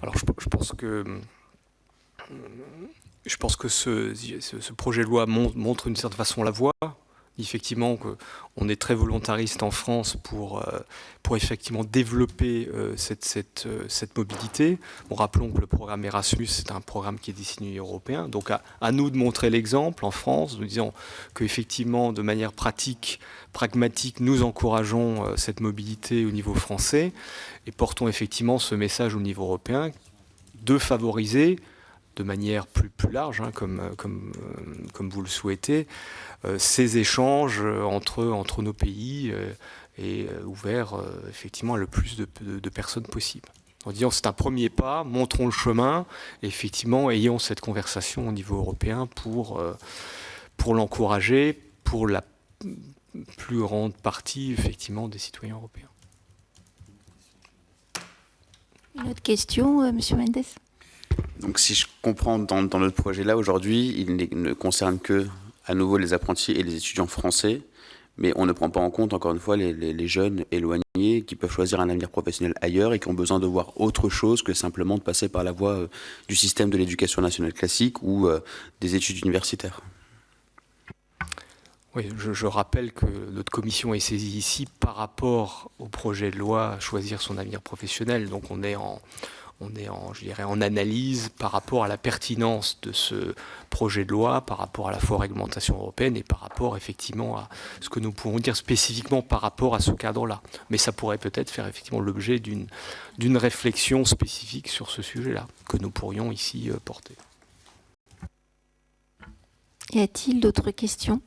Alors je pense que ce projet de loi montre d'une certaine façon la voie. Effectivement, on est très volontariste en France pour effectivement développer cette mobilité. Bon, rappelons que le programme Erasmus, c'est un programme qui est destiné aux Européens. Donc à nous de montrer l'exemple en France, nous disons qu'effectivement, de manière pratique, pragmatique, nous encourageons cette mobilité au niveau français et portons effectivement ce message au niveau européen de favoriser de manière plus large, hein, comme vous le souhaitez, ces échanges entre nos pays et ouverts effectivement à le plus de personnes possible. En disant c'est un premier pas, montrons le chemin, et effectivement ayons cette conversation au niveau européen pour l'encourager, pour la plus grande partie effectivement des citoyens européens. Une autre question, Monsieur Mendes? Donc si je comprends, dans notre projet-là, aujourd'hui, il ne concerne que, à nouveau, les apprentis et les étudiants français, mais on ne prend pas en compte, encore une fois, les jeunes éloignés qui peuvent choisir un avenir professionnel ailleurs et qui ont besoin de voir autre chose que simplement de passer par la voie du système de l'éducation nationale classique ou des études universitaires. Oui, je rappelle que notre commission est saisie ici par rapport au projet de loi Choisir son avenir professionnel. Donc on est je dirais, en analyse par rapport à la pertinence de ce projet de loi, par rapport à la réglementation européenne et par rapport effectivement à ce que nous pouvons dire spécifiquement par rapport à ce cadre-là. Mais ça pourrait peut-être faire effectivement l'objet d'une réflexion spécifique sur ce sujet-là, que nous pourrions ici porter. Y a-t-il d'autres questions ?